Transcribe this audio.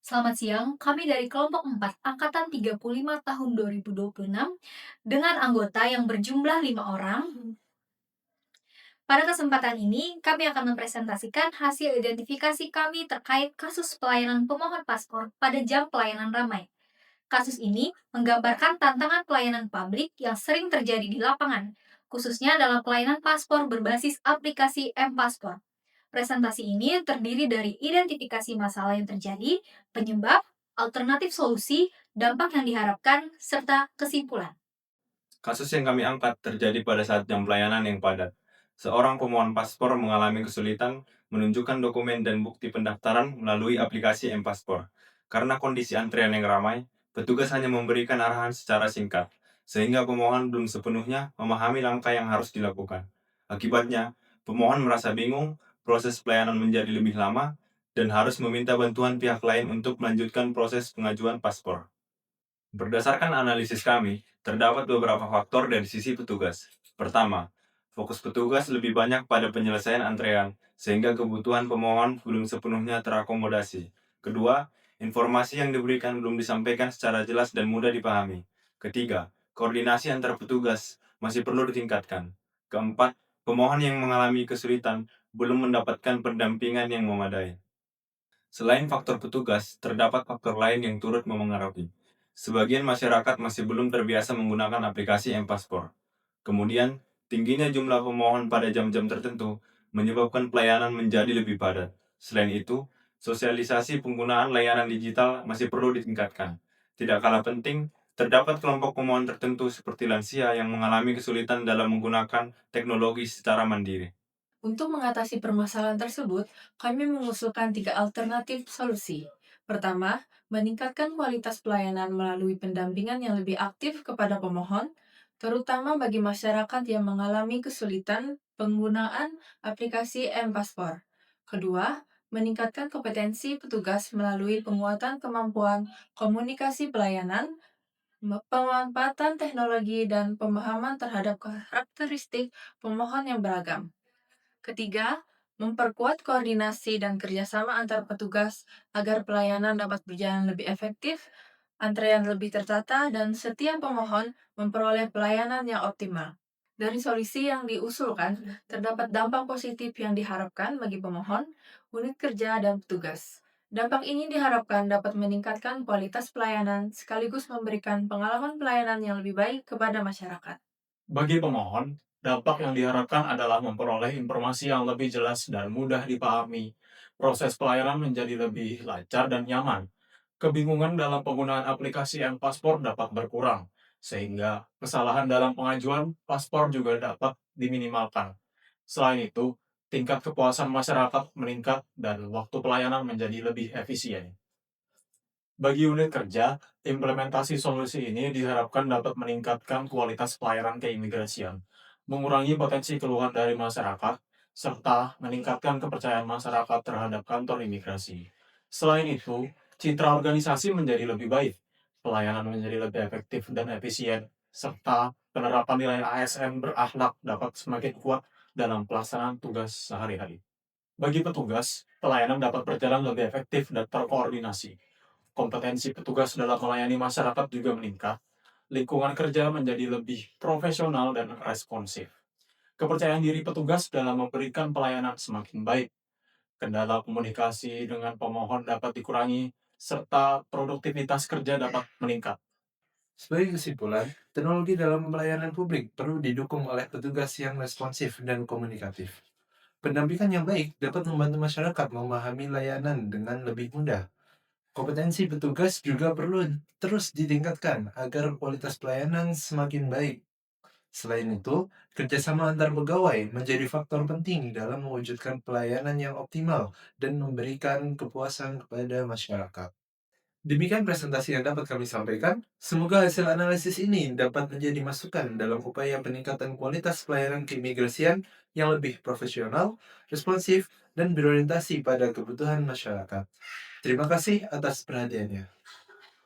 Selamat siang, kami dari kelompok 4, Angkatan 35 tahun 2026, dengan anggota yang berjumlah 5 orang. Pada kesempatan ini, kami akan mempresentasikan hasil identifikasi kami terkait kasus pelayanan pemohon paspor pada jam pelayanan ramai. Kasus ini menggambarkan tantangan pelayanan publik yang sering terjadi di lapangan, khususnya dalam pelayanan paspor berbasis aplikasi M-Paspor. Presentasi ini terdiri dari identifikasi masalah yang terjadi, penyebab, alternatif solusi, dampak yang diharapkan, serta kesimpulan. Kasus yang kami angkat terjadi pada saat jam pelayanan yang padat. Seorang pemohon paspor mengalami kesulitan menunjukkan dokumen dan bukti pendaftaran melalui aplikasi M-Paspor. Karena kondisi antrean yang ramai, petugas hanya memberikan arahan secara singkat, sehingga pemohon belum sepenuhnya memahami langkah yang harus dilakukan. Akibatnya, pemohon merasa bingung, proses pelayanan menjadi lebih lama, dan harus meminta bantuan pihak lain untuk melanjutkan proses pengajuan paspor. Berdasarkan analisis kami, terdapat beberapa faktor dari sisi petugas. Pertama, fokus petugas lebih banyak pada penyelesaian antrean, sehingga kebutuhan pemohon belum sepenuhnya terakomodasi. Kedua, informasi yang diberikan belum disampaikan secara jelas dan mudah dipahami. Ketiga, koordinasi antar petugas masih perlu ditingkatkan. Keempat, pemohon yang mengalami kesulitan belum mendapatkan pendampingan yang memadai. Selain faktor petugas, terdapat faktor lain yang turut memengaruhi. Sebagian masyarakat masih belum terbiasa menggunakan aplikasi M-Paspor. Kemudian, tingginya jumlah pemohon pada jam-jam tertentu menyebabkan pelayanan menjadi lebih padat. Selain itu, sosialisasi penggunaan layanan digital masih perlu ditingkatkan. Tidak kalah penting, terdapat kelompok pemohon tertentu seperti lansia yang mengalami kesulitan dalam menggunakan teknologi secara mandiri. Untuk mengatasi permasalahan tersebut, kami mengusulkan tiga alternatif solusi. Pertama, meningkatkan kualitas pelayanan melalui pendampingan yang lebih aktif kepada pemohon, terutama bagi masyarakat yang mengalami kesulitan penggunaan aplikasi M-Paspor. Kedua, meningkatkan kompetensi petugas melalui penguatan kemampuan komunikasi pelayanan, pemanfaatan teknologi, dan pemahaman terhadap karakteristik pemohon yang beragam. Ketiga, memperkuat koordinasi dan kerjasama antar petugas agar pelayanan dapat berjalan lebih efektif, antrean lebih tertata, dan setiap pemohon memperoleh pelayanan yang optimal. Dari solusi yang diusulkan, terdapat dampak positif yang diharapkan bagi pemohon, unit kerja, dan petugas. Dampak ini diharapkan dapat meningkatkan kualitas pelayanan sekaligus memberikan pengalaman pelayanan yang lebih baik kepada masyarakat. Bagi pemohon, dampak yang diharapkan adalah memperoleh informasi yang lebih jelas dan mudah dipahami. Proses pelayanan menjadi lebih lancar dan nyaman. Kebingungan dalam penggunaan aplikasi M-Paspor dapat berkurang, sehingga kesalahan dalam pengajuan paspor juga dapat diminimalkan. Selain itu, tingkat kepuasan masyarakat meningkat dan waktu pelayanan menjadi lebih efisien. Bagi unit kerja, implementasi solusi ini diharapkan dapat meningkatkan kualitas pelayanan keimigrasian, mengurangi potensi keluhan dari masyarakat, serta meningkatkan kepercayaan masyarakat terhadap kantor imigrasi. Selain itu, citra organisasi menjadi lebih baik, pelayanan menjadi lebih efektif dan efisien, serta penerapan nilai ASN berakhlak dapat semakin kuat dalam pelaksanaan tugas sehari-hari. Bagi petugas, pelayanan dapat berjalan lebih efektif dan terkoordinasi. Kompetensi petugas dalam melayani masyarakat juga meningkat, lingkungan kerja menjadi lebih profesional dan responsif. Kepercayaan diri petugas dalam memberikan pelayanan semakin baik, kendala komunikasi dengan pemohon dapat dikurangi, serta produktivitas kerja dapat meningkat. Sebagai kesimpulan, teknologi dalam pelayanan publik perlu didukung oleh petugas yang responsif dan komunikatif. Pendampingan yang baik dapat membantu masyarakat memahami layanan dengan lebih mudah. Kompetensi petugas juga perlu terus ditingkatkan agar kualitas pelayanan semakin baik. Selain itu, kerjasama antar pegawai menjadi faktor penting dalam mewujudkan pelayanan yang optimal dan memberikan kepuasan kepada masyarakat. Demikian presentasi yang dapat kami sampaikan. Semoga hasil analisis ini dapat menjadi masukan dalam upaya peningkatan kualitas pelayanan keimigrasian yang lebih profesional, responsif, dan berorientasi pada kebutuhan masyarakat. Terima kasih atas perhatiannya.